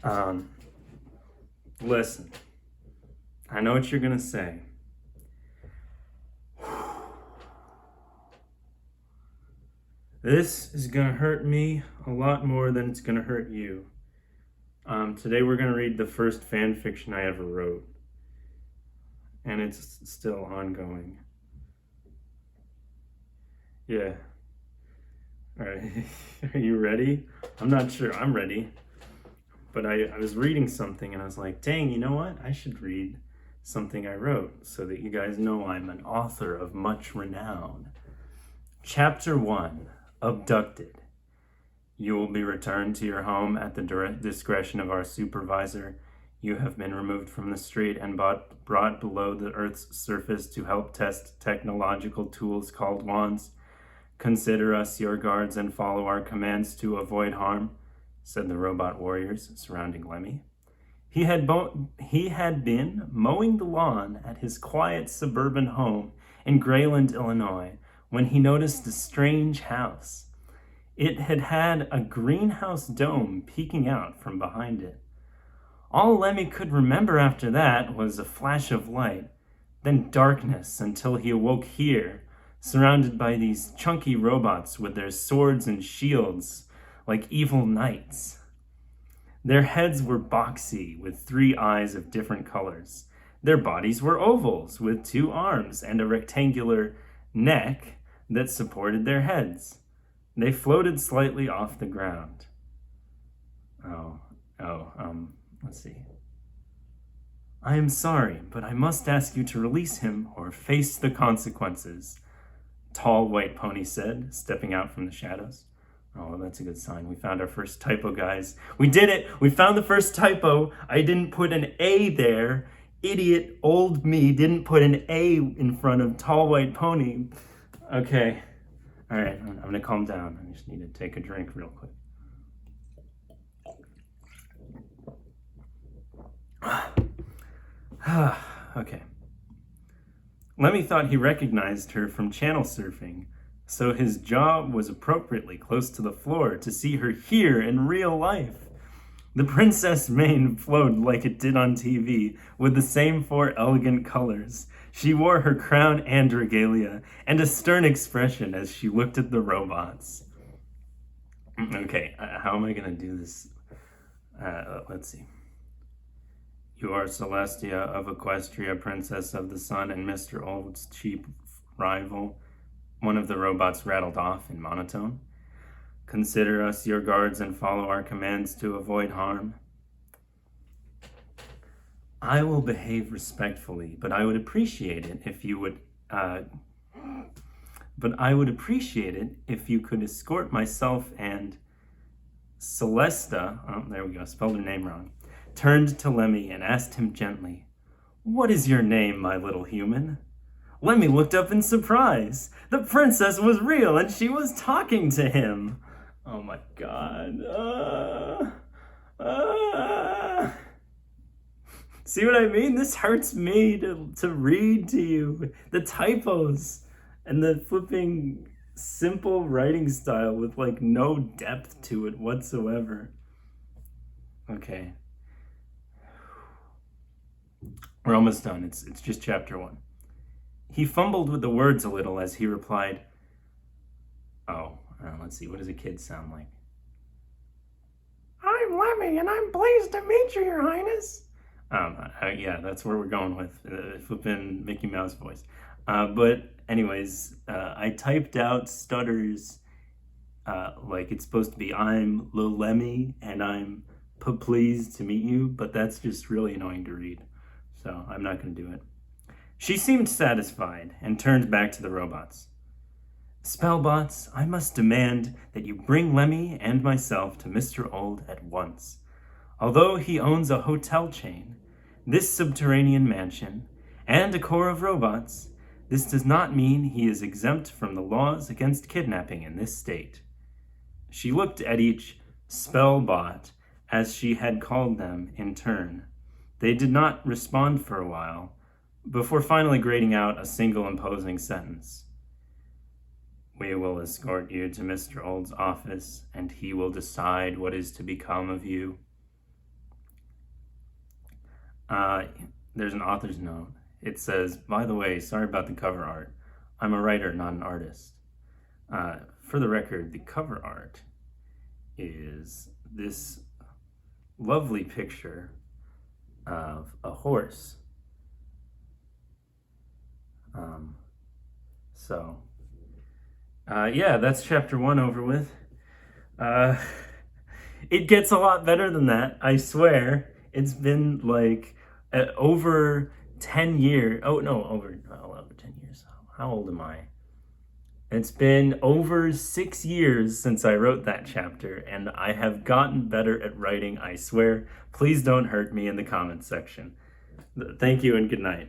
Um, Listen, I know what you're gonna say. This is gonna hurt me a lot more than it's gonna hurt you. Today we're gonna read the first fan fiction I ever wrote, and it's still ongoing. Yeah. All right. Are you ready? I'm not sure I'm ready, but I was reading something and I was like, dang, you know what? I should read something I wrote so that you guys know I'm an author of much renown. Chapter 1, Abducted. You will be returned to your home at the discretion of our supervisor. You have been removed from the street and brought below the Earth's surface to help test technological tools called wands. Consider us your guards and follow our commands to avoid harm, said the robot warriors surrounding Lemmy. He had been mowing the lawn at his quiet suburban home in Grayland, Illinois, when he noticed a strange house. It had had a greenhouse dome peeking out from behind it. All Lemmy could remember after that was a flash of light, then darkness until he awoke here, surrounded by these chunky robots with their swords and shields like evil knights. Their heads were boxy with 3 eyes of different colors. Their bodies were ovals with 2 arms and a rectangular neck that supported their heads. They floated slightly off the ground. Let's see. I am sorry, but I must ask you to release him or face the consequences, Tall White Pony said, stepping out from the shadows. Oh, that's a good sign. We found our first typo, guys. We did it! We found the first typo. I didn't put an A there. Idiot old me didn't put an A in front of Tall White Pony. Okay. All right, I'm gonna calm down. I just need to take a drink real quick. Okay. Lemmy thought he recognized her from channel surfing, so his jaw was appropriately close to the floor to see her here in real life. The princess mane flowed like it did on TV, with the same 4 elegant colors. She wore her crown and regalia, and a stern expression as she looked at the robots. Okay, how am I gonna do this? Let's see. You are Celestia of Equestria, Princess of the Sun, and Mr. Old's cheap rival, one of the robots rattled off in monotone. Consider us your guards and follow our commands to avoid harm. I will behave respectfully, but I would appreciate it if you would, could escort myself and Celesta, oh, there we go, spelled her name wrong, turned to Lemmy and asked him gently, What is your name, my little human? Lemmy looked up in surprise. The princess was real and she was talking to him. Oh my god. See what I mean? This hurts me to read to you. The typos and the flipping simple writing style with like no depth to it whatsoever. Okay. We're almost done. It's just chapter 1. He fumbled with the words a little as he replied, let's see, what does a kid sound like? I'm Lemmy, and I'm pleased to meet you, Your Highness. Yeah, that's where we're going with flipping Mickey Mouse voice. But anyways, I typed out stutters like it's supposed to be, I'm Lil Lemmy, and I'm pleased to meet you, but that's just really annoying to read. So I'm not going to do it. She seemed satisfied and turned back to the robots. Spellbots, I must demand that you bring Lemmy and myself to Mr. Old at once. Although he owns a hotel chain, this subterranean mansion, and a corps of robots, this does not mean he is exempt from the laws against kidnapping in this state. She looked at each spellbot, as she had called them, in turn. They did not respond for a while, before finally grating out a single imposing sentence. We will escort you to Mr. Old's office, and he will decide what is to become of you. Uh, there's an author's note. It says, by the way, sorry about the cover art. I'm a writer, not an artist. For the record, the cover art is this lovely picture of a horse. So, yeah, that's chapter 1 over with. It gets a lot better than that, I swear. It's been like over 10 years. Oh, no, over 10 years. How old am I? It's been over 6 years since I wrote that chapter, and I have gotten better at writing, I swear. Please don't hurt me in the comments section. Thank you and good night.